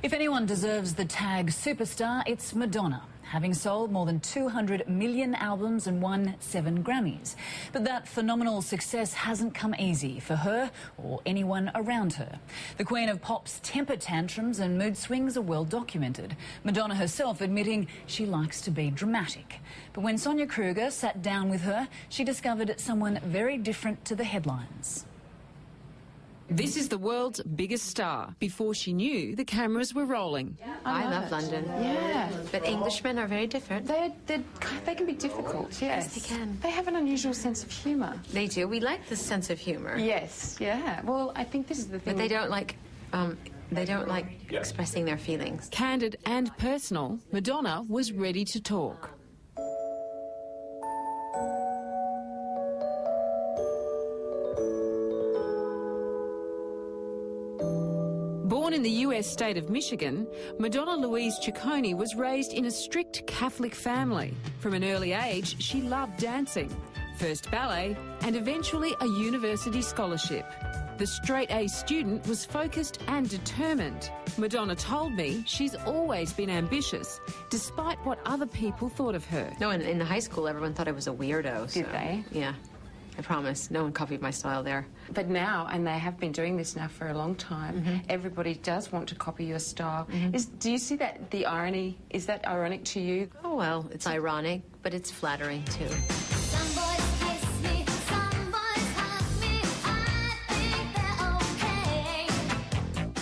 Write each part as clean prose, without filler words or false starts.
If anyone deserves the tag superstar, it's Madonna, having sold more than 200 million albums and won 7 Grammys. But that phenomenal success hasn't come easy for her or anyone around her. The Queen of Pop's temper tantrums and mood swings are well documented, Madonna herself admitting she likes to be dramatic. But when Sonia Kruger sat down with her, she discovered someone very different to the headlines. This is the world's biggest star. Before she knew, the cameras were rolling. I love London. Yeah. But Englishmen are very different. They can be difficult, yes. Yes, they can. They have an unusual sense of humour. They do. We like this sense of humour. Yes, yeah. Well, I think this is the thing. But they don't like expressing their feelings. Candid and personal, Madonna was ready to talk. Born in the US state of Michigan, Madonna Louise Ciccone was raised in a strict Catholic family. From an early age, she loved dancing, first ballet and eventually a university scholarship. The straight-A student was focused and determined. Madonna told me she's always been ambitious, despite what other people thought of her. No, in high school, everyone thought I was a weirdo. Did they? Yeah. I promise. No one copied my style there. But now, and they have been doing this now for a long time, everybody does want to copy your style. Do you see that, the irony? Is that ironic to you? Oh, well, it's ironic, but it's flattering, too. Some boys kiss me, some boys hug me, I think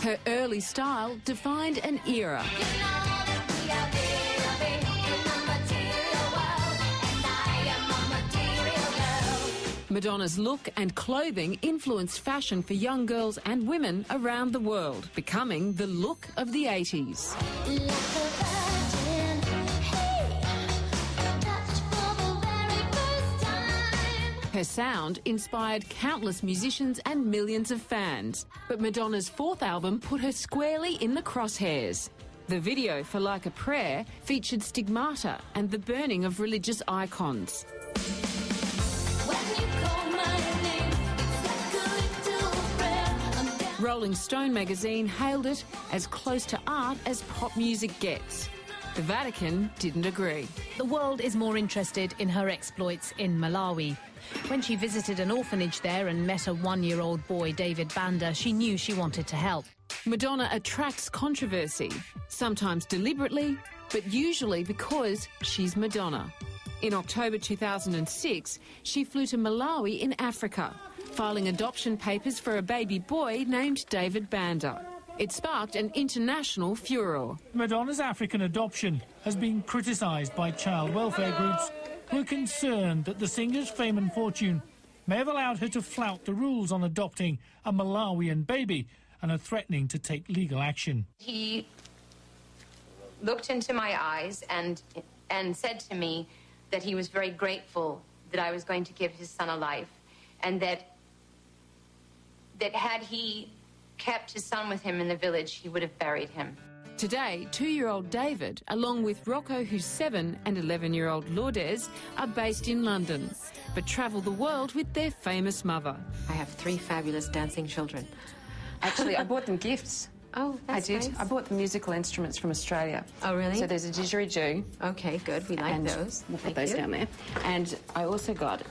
they're okay. Her early style defined an era. You know that we are big in the material world, and I am a material girl. Madonna's look and clothing influenced fashion for young girls and women around the world, becoming the look of the 80s. Like a virgin, hey, touched for the very first time. Her sound inspired countless musicians and millions of fans. But Madonna's 4th album put her squarely in the crosshairs. The video for Like a Prayer featured stigmata and the burning of religious icons. Rolling Stone magazine hailed it as close to art as pop music gets. The Vatican didn't agree. The world is more interested in her exploits in Malawi. When she visited an orphanage there and met a 1-year-old boy, David Banda, she knew she wanted to help. Madonna attracts controversy, sometimes deliberately, but usually because she's Madonna. In October 2006, she flew to Malawi in Africa, filing adoption papers for a baby boy named David Banda. It sparked an international furore. Madonna's African adoption has been criticised by child welfare groups who are concerned that the singer's fame and fortune may have allowed her to flout the rules on adopting a Malawian baby and are threatening to take legal action. He looked into my eyes and said to me that he was very grateful that I was going to give his son a life, and that had he kept his son with him in the village, he would have buried him. Today, 2-year-old David, along with Rocco, who's 7, and 11-year-old Lourdes, are based in London, but travel the world with their famous mother. I have 3 fabulous dancing children. Actually, I bought them gifts. Oh, that's I did. nice. I bought the musical instruments from Australia. Oh, really? So there's a didgeridoo. Okay, good. We like those. We'll put Thank those you. down there. And I also got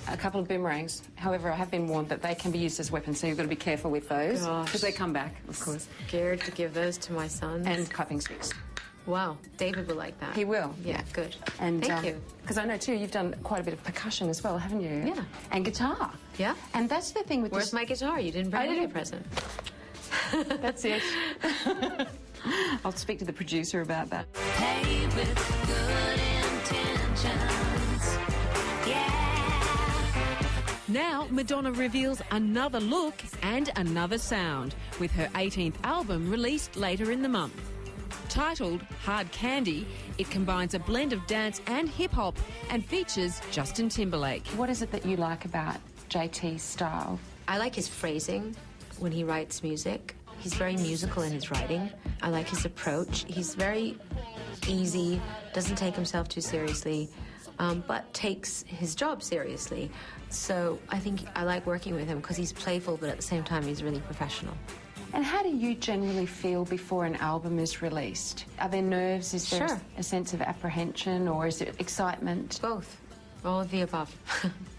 a couple of boomerangs. However, I have been warned that they can be used as weapons, so you've got to be careful with those. Because they come back, of course. Scared to give those to my sons. And cupping sticks. Wow, David will like that. He will. Yeah, good. And thank you. Because I know too, you've done quite a bit of percussion as well, haven't you? Yeah. And guitar. Yeah. And that's the thing with Where's my guitar? You didn't bring me a present. That's it. I'll speak to the producer about that. Hey, with good intentions, yeah. Now, Madonna reveals another look and another sound with her 18th album released later in the month. Titled Hard Candy, it combines a blend of dance and hip-hop and features Justin Timberlake. What is it that you like about JT's style? I like his phrasing when he writes music. He's very musical in his writing. I like his approach. He's very easy, doesn't take himself too seriously, but takes his job seriously. So I think I like working with him because he's playful, but at the same time he's really professional. And how do you generally feel before an album is released? Are there nerves? Is there Sure. a sense of apprehension, or is it excitement? Both. All of the above.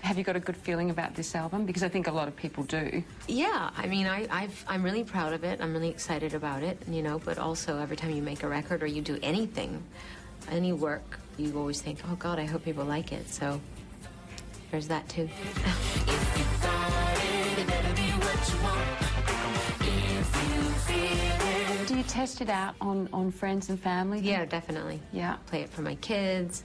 Have you got a good feeling about this album? Because I think a lot of people do. Yeah, I mean, I'm really proud of it. I'm really excited about it, you know, but also every time you make a record or you do anything, any work, you always think, oh, God, I hope people like it. So there's that, too. Do you test it out on friends and family? Yeah, definitely. Yeah. Play it for my kids,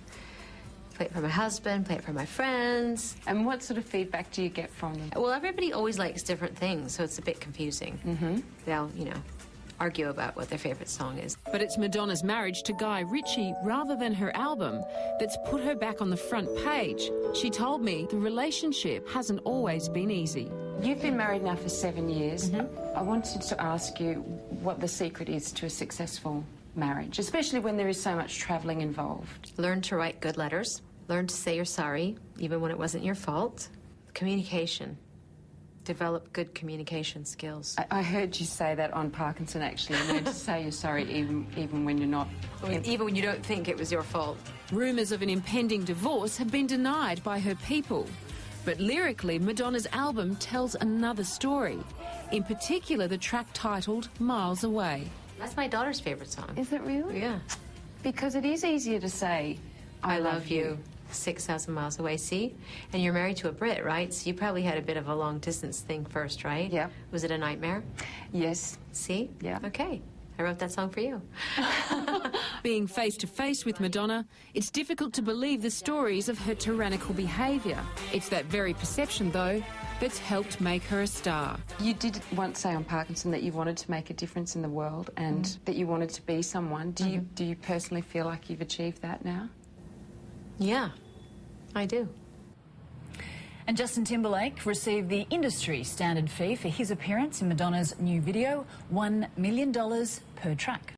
play it for my husband, play it for my friends. And what sort of feedback do you get from them? Well, everybody always likes different things, so it's a bit confusing. Mm-hmm. They'll, you know, argue about what their favourite song is. But it's Madonna's marriage to Guy Ritchie rather than her album that's put her back on the front page. She told me the relationship hasn't always been easy. You've been married now for 7 years. I wanted to ask you what the secret is to a successful marriage, especially when there is so much travelling involved. Learn to write good letters. Learn to say you're sorry, even when it wasn't your fault. Communication. Develop good communication skills. I heard you say that on Parkinson, actually. Learn to say you're sorry even when you're not. Even when you don't think it was your fault. Rumours of an impending divorce have been denied by her people. But lyrically, Madonna's album tells another story. In particular, the track titled Miles Away. That's my daughter's favourite song. Is it really? Yeah. Because it is easier to say, I love you. 6,000 miles away, see? And you're married to a Brit, right? So you probably had a bit of a long-distance thing first, right? Yeah. Was it a nightmare? Yes. See? Yeah. Okay. I wrote that song for you. Being face-to-face with Madonna, it's difficult to believe the stories of her tyrannical behaviour. It's that very perception, though, that's helped make her a star. You did once say on Parkinson that you wanted to make a difference in the world and that you wanted to be someone. Do you personally feel like you've achieved that now? Yeah, I do. And Justin Timberlake received the industry standard fee for his appearance in Madonna's new video, $1 million per track.